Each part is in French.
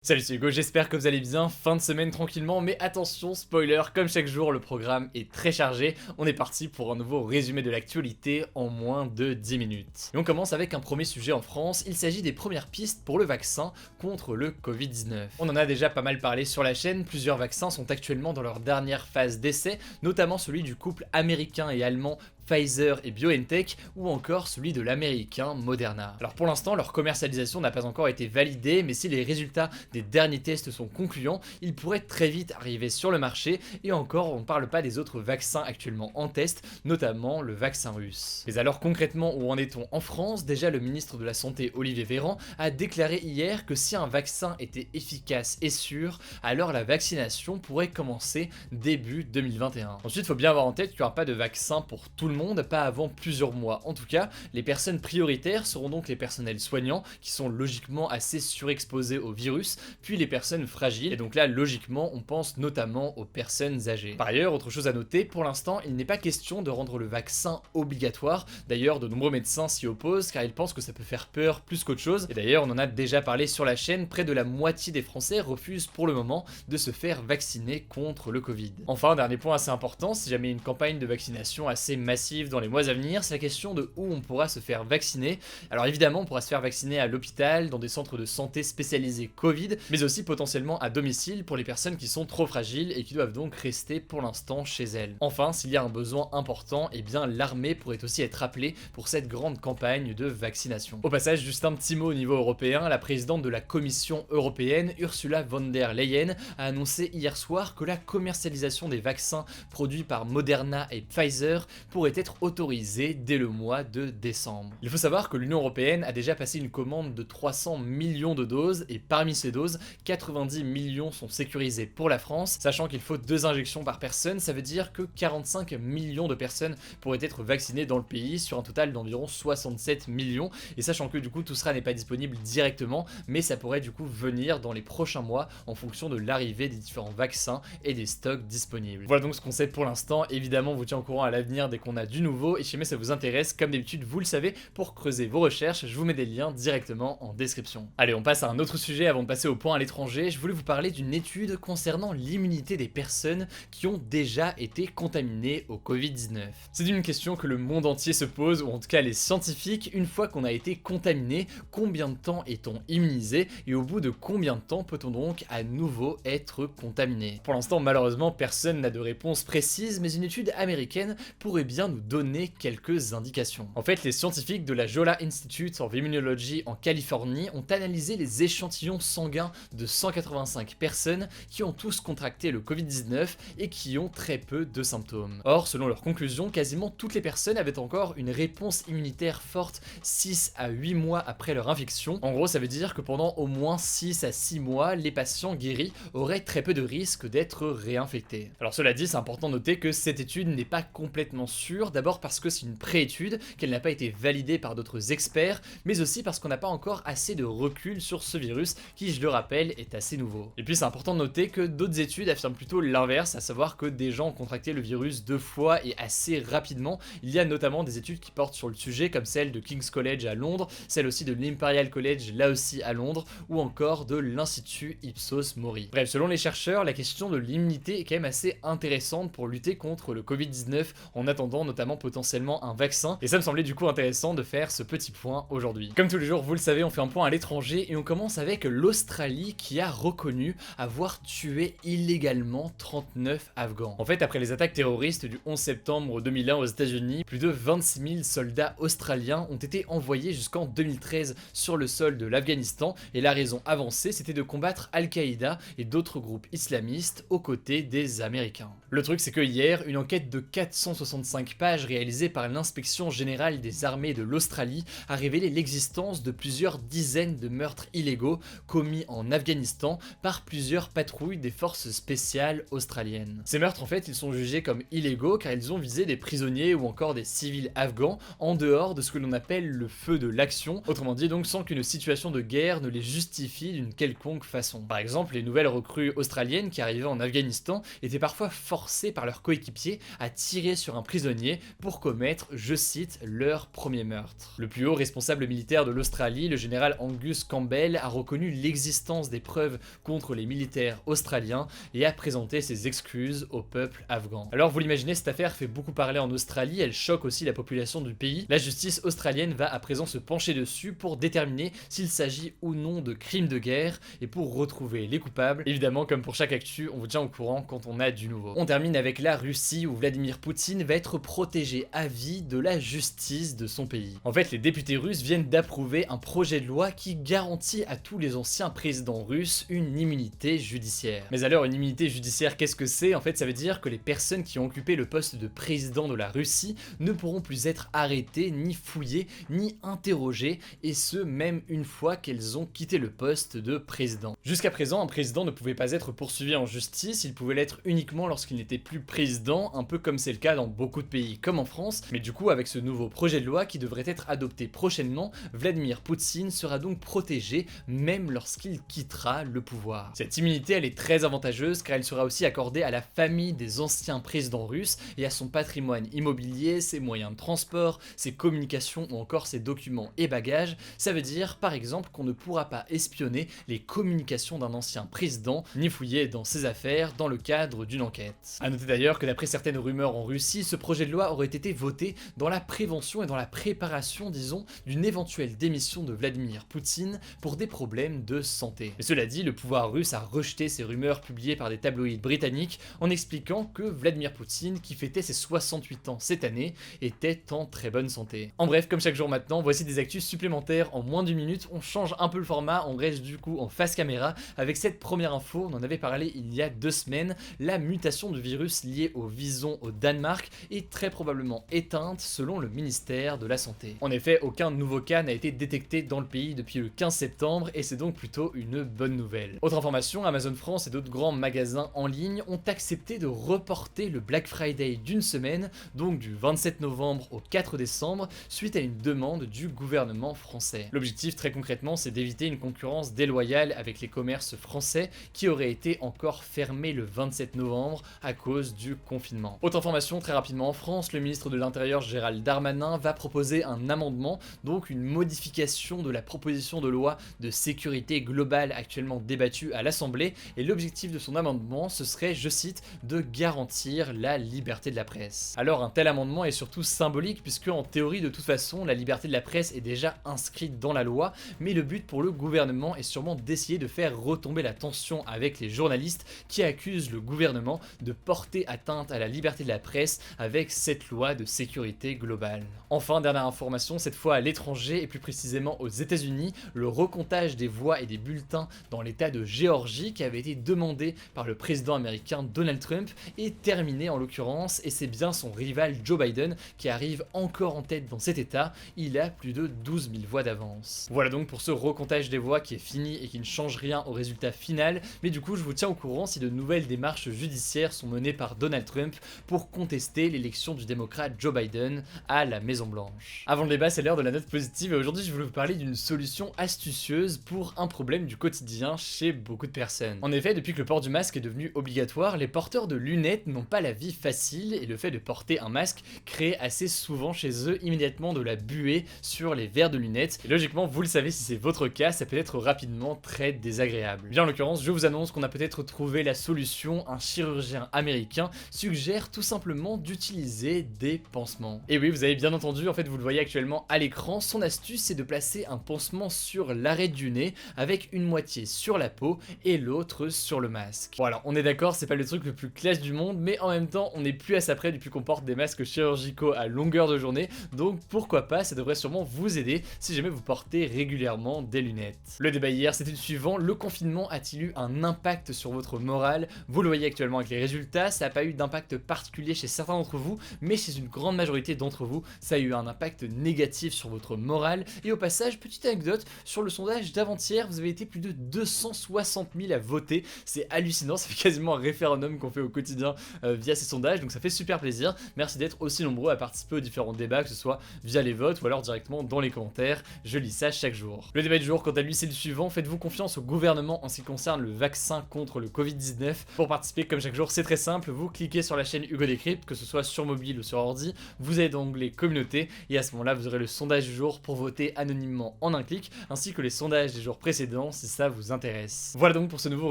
Salut, c'est Hugo, j'espère que vous allez bien, fin de semaine tranquillement, mais attention, spoiler, comme chaque jour, le programme est très chargé, on est parti pour un nouveau résumé de l'actualité en moins de 10 minutes. Et on commence avec un premier sujet en France, il s'agit des premières pistes pour le vaccin contre le Covid-19. On en a déjà pas mal parlé sur la chaîne, plusieurs vaccins sont actuellement dans leur dernière phase d'essai, notamment celui du couple américain et allemand Pfizer et BioNTech, ou encore celui de l'américain Moderna. Alors pour l'instant, leur commercialisation n'a pas encore été validée, mais si les résultats des derniers tests sont concluants, ils pourraient très vite arriver sur le marché, et encore on ne parle pas des autres vaccins actuellement en test, notamment le vaccin russe. Mais alors concrètement, où en est-on en France? Déjà, le ministre de la Santé Olivier Véran a déclaré hier que si un vaccin était efficace et sûr, alors la vaccination pourrait commencer début 2021. Ensuite, il faut bien avoir en tête qu'il n'y aura pas de vaccin pour tout le monde, pas avant plusieurs mois. En tout cas, les personnes prioritaires seront donc les personnels soignants, qui sont logiquement assez surexposés au virus, puis les personnes fragiles, et donc là, logiquement, on pense notamment aux personnes âgées. Par ailleurs, autre chose à noter, pour l'instant, il n'est pas question de rendre le vaccin obligatoire. D'ailleurs, de nombreux médecins s'y opposent, car ils pensent que ça peut faire peur plus qu'autre chose, et d'ailleurs, on en a déjà parlé sur la chaîne, près de la moitié des Français refusent pour le moment de se faire vacciner contre le Covid. Enfin, un dernier point assez important, si jamais une campagne de vaccination assez massive dans les mois à venir, c'est la question de où on pourra se faire vacciner. Alors évidemment, on pourra se faire vacciner à l'hôpital, dans des centres de santé spécialisés Covid, mais aussi potentiellement à domicile pour les personnes qui sont trop fragiles et qui doivent donc rester pour l'instant chez elles. Enfin, s'il y a un besoin important, eh bien l'armée pourrait aussi être appelée pour cette grande campagne de vaccination. Au passage, juste un petit mot au niveau européen, la présidente de la Commission européenne, Ursula von der Leyen, a annoncé hier soir que la commercialisation des vaccins produits par Moderna et Pfizer pourrait être autorisée dès le mois de décembre. Il faut savoir que l'Union européenne a déjà passé une commande de 300 millions de doses, et parmi ces doses, 90 millions sont sécurisées pour la France, sachant qu'il faut 2 injections par personne, ça veut dire que 45 millions de personnes pourraient être vaccinées dans le pays, sur un total d'environ 67 millions, et sachant que du coup tout cela n'est pas disponible directement, mais ça pourrait du coup venir dans les prochains mois en fonction de l'arrivée des différents vaccins et des stocks disponibles. Voilà donc ce qu'on sait pour l'instant, évidemment on vous tient au courant à l'avenir dès qu'on a du nouveau, et si jamais ça vous intéresse, comme d'habitude vous le savez, pour creuser vos recherches, je vous mets des liens directement en description. Allez, on passe à un autre sujet avant de passer au point à l'étranger. Je voulais vous parler d'une étude concernant l'immunité des personnes qui ont déjà été contaminées au Covid-19. C'est une question que le monde entier se pose, ou en tout cas les scientifiques, une fois qu'on a été contaminé, combien de temps est-on immunisé, et au bout de combien de temps peut-on donc à nouveau être contaminé? Pour l'instant, malheureusement, personne n'a de réponse précise, mais une étude américaine pourrait bien nous donner quelques indications. En fait, les scientifiques de la Jolla Institute of Immunology en Californie ont analysé les échantillons sanguins de 185 personnes qui ont tous contracté le Covid-19 et qui ont très peu de symptômes. Or, selon leurs conclusions, quasiment toutes les personnes avaient encore une réponse immunitaire forte 6 à 8 mois après leur infection. En gros, ça veut dire que pendant au moins 6 à 6 mois, les patients guéris auraient très peu de risque d'être réinfectés. Alors cela dit, c'est important de noter que cette étude n'est pas complètement sûre, d'abord parce que c'est une préétude, qu'elle n'a pas été validée par d'autres experts, mais aussi parce qu'on n'a pas encore assez de recul sur ce virus qui, je le rappelle, est assez nouveau. Et puis c'est important de noter que d'autres études affirment plutôt l'inverse, à savoir que des gens ont contracté le virus 2 fois et assez rapidement. Il y a notamment des études qui portent sur le sujet, comme celle de King's College à Londres, celle aussi de l'Imperial College là aussi à Londres, ou encore de l'Institut Ipsos Mori. Bref, selon les chercheurs, la question de l'immunité est quand même assez intéressante pour lutter contre le Covid-19 en attendant notamment potentiellement un vaccin, et ça me semblait du coup intéressant de faire ce petit point aujourd'hui. Comme tous les jours, vous le savez, on fait un point à l'étranger et on commence avec l'Australie qui a reconnu avoir tué illégalement 39 Afghans. En fait, après les attaques terroristes du 11 septembre 2001 aux États-Unis, plus de 26 000 soldats australiens ont été envoyés jusqu'en 2013 sur le sol de l'Afghanistan, et la raison avancée c'était de combattre Al-Qaïda et d'autres groupes islamistes aux côtés des Américains. Le truc c'est que hier, une enquête de 465 pages réalisée par l'inspection générale des armées de l'Australie a révélé l'existence de plusieurs dizaines de meurtres illégaux commis en Afghanistan par plusieurs patrouilles des forces spéciales australiennes. Ces meurtres en fait ils sont jugés comme illégaux car ils ont visé des prisonniers ou encore des civils afghans en dehors de ce que l'on appelle le feu de l'action, autrement dit donc sans qu'une situation de guerre ne les justifie d'une quelconque façon. Par exemple, les nouvelles recrues australiennes qui arrivaient en Afghanistan étaient parfois forcées par leurs coéquipiers à tirer sur un prisonnier prisonniers pour commettre, je cite, leur premier meurtre. Le plus haut responsable militaire de l'Australie, le général Angus Campbell, a reconnu l'existence des preuves contre les militaires australiens et a présenté ses excuses au peuple afghan. Alors vous l'imaginez, cette affaire fait beaucoup parler en Australie, elle choque aussi la population du pays. La justice australienne va à présent se pencher dessus pour déterminer s'il s'agit ou non de crimes de guerre et pour retrouver les coupables. Évidemment, comme pour chaque actu, on vous tient au courant quand on a du nouveau. On termine avec la Russie où Vladimir Poutine va être protégé à vie de la justice de son pays. En fait, les députés russes viennent d'approuver un projet de loi qui garantit à tous les anciens présidents russes une immunité judiciaire. Mais alors, une immunité judiciaire, qu'est-ce que c'est? En fait, ça veut dire que les personnes qui ont occupé le poste de président de la Russie ne pourront plus être arrêtées, ni fouillées, ni interrogées, et ce, même une fois qu'elles ont quitté le poste de président. Jusqu'à présent, un président ne pouvait pas être poursuivi en justice, il pouvait l'être uniquement lorsqu'il n'était plus président, un peu comme c'est le cas dans beaucoup de pays, comme en France, mais du coup, avec ce nouveau projet de loi qui devrait être adopté prochainement, Vladimir Poutine sera donc protégé, même lorsqu'il quittera le pouvoir. Cette immunité, elle est très avantageuse, car elle sera aussi accordée à la famille des anciens présidents russes et à son patrimoine immobilier, ses moyens de transport, ses communications ou encore ses documents et bagages. Ça veut dire, par exemple, qu'on ne pourra pas espionner les communications d'un ancien président, ni fouiller dans ses affaires dans le cadre d'une enquête. A noter d'ailleurs que d'après certaines rumeurs en Russie, ce projet de loi aurait été voté dans la prévention et dans la préparation, disons, d'une éventuelle démission de Vladimir Poutine pour des problèmes de santé. Mais cela dit, le pouvoir russe a rejeté ces rumeurs publiées par des tabloïds britanniques en expliquant que Vladimir Poutine, qui fêtait ses 68 ans cette année, était en très bonne santé. En bref, comme chaque jour maintenant, voici des actus supplémentaires en moins d'une minute. On change un peu le format, on reste du coup en face caméra avec cette première info. On en avait parlé il y a 2 semaines. La mutation du virus liée au vison au Danemark est très probablement éteinte selon le ministère de la Santé. En effet, aucun nouveau cas n'a été détecté dans le pays depuis le 15 septembre et c'est donc plutôt une bonne nouvelle. Autre information, Amazon France et d'autres grands magasins en ligne ont accepté de reporter le Black Friday d'une semaine, donc du 27 novembre au 4 décembre, suite à une demande du gouvernement français. L'objectif très concrètement, c'est d'éviter une concurrence déloyale avec les commerces français qui auraient été encore fermés le 27 novembre à cause du confinement. Autre information très rapidement en France, le ministre de l'Intérieur Gérald Darmanin va proposer un amendement, donc une modification de la proposition de loi de sécurité globale actuellement débattue à l'Assemblée, et l'objectif de son amendement, ce serait, je cite, de garantir la liberté de la presse. Alors un tel amendement est surtout symbolique puisque en théorie de toute façon la liberté de la presse est déjà inscrite dans la loi, mais le but pour le gouvernement est sûrement d'essayer de faire retomber la tension avec les journalistes qui accusent le gouvernement de porter atteinte à la liberté de la presse avec cette loi de sécurité globale. Enfin, dernière information, cette fois à l'étranger et plus précisément aux États-Unis, le recomptage des voix et des bulletins dans l'état de Géorgie qui avait été demandé par le président américain Donald Trump est terminé en l'occurrence, et c'est bien son rival Joe Biden qui arrive encore en tête dans cet état. Il a plus de 12 000 voix d'avance. Voilà donc pour ce recomptage des voix qui est fini et qui ne change rien au résultat final, mais du coup je vous tiens au courant si de nouvelles démarches judiciaires sont menées par Donald Trump pour contester l'élection du démocrate Joe Biden à la Maison Blanche. Avant le débat, c'est l'heure de la note positive et aujourd'hui je voulais vous parler d'une solution astucieuse pour un problème du quotidien chez beaucoup de personnes. En effet, depuis que le port du masque est devenu obligatoire, les porteurs de lunettes n'ont pas la vie facile et le fait de porter un masque crée assez souvent chez eux immédiatement de la buée sur les verres de lunettes. Et logiquement, vous le savez, si c'est votre cas, ça peut être rapidement très désagréable. Bien en l'occurrence, je vous annonce qu'on a peut-être trouvé la solution. Un chirurgien américain suggère tout simplement d'utiliser des pansements. Et oui, vous avez bien entendu, en fait vous le voyez actuellement à l'écran, son astuce c'est de placer un pansement sur l'arête du nez avec une moitié sur la peau et l'autre sur le masque. Bon alors, on est d'accord, c'est pas le truc le plus classe du monde, mais en même temps on n'est plus à ça près depuis qu'on porte des masques chirurgicaux à longueur de journée, donc pourquoi pas, ça devrait sûrement vous aider si jamais vous portez régulièrement des lunettes. Le débat hier c'était le suivant, le confinement a-t-il eu un impact sur votre morale? Vous le voyez actuellement avec les résultats, ça n'a pas eu d'impact particulier chez certains d'entre vous, mais chez une grande majorité d'entre vous, ça a eu un impact négatif sur votre morale. Et au passage, petite anecdote, sur le sondage d'avant-hier, vous avez été plus de 260 000 à voter, c'est hallucinant, ça fait quasiment un référendum qu'on fait au quotidien via ces sondages, donc ça fait super plaisir. Merci d'être aussi nombreux à participer aux différents débats, que ce soit via les votes ou alors directement dans les commentaires, je lis ça chaque jour. Le débat du jour, quant à lui, c'est le suivant, faites-vous confiance au gouvernement en ce qui concerne le vaccin contre le Covid-19? Pour participer, comme chaque jour, c'est très simple, vous cliquez sur la chaîne Hugo Décrypte, que ce soit sur mobile mobile ou sur ordi, vous allez dans l'onglet communauté et à ce moment là vous aurez le sondage du jour pour voter anonymement en un clic, ainsi que les sondages des jours précédents si ça vous intéresse. Voilà donc pour ce nouveau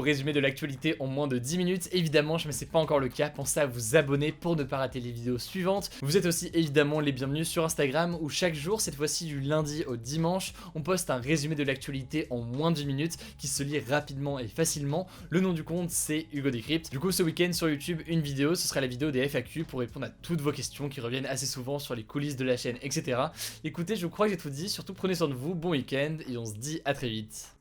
résumé de l'actualité en moins de 10 minutes. Évidemment, si c'est pas encore le cas, pensez à vous abonner pour ne pas rater les vidéos suivantes. Vous êtes aussi évidemment les bienvenus sur Instagram où chaque jour, cette fois-ci du lundi au dimanche, on poste un résumé de l'actualité en moins de 10 minutes qui se lit rapidement et facilement. Le nom du compte c'est Hugo Decrypt. Du coup ce week-end sur YouTube, une vidéo, ce sera la vidéo des FAQ pour répondre à toutes vos questions qui reviennent assez souvent sur les coulisses de la chaîne, etc. Écoutez, je crois que j'ai tout dit, surtout prenez soin de vous, bon week-end et on se dit à très vite.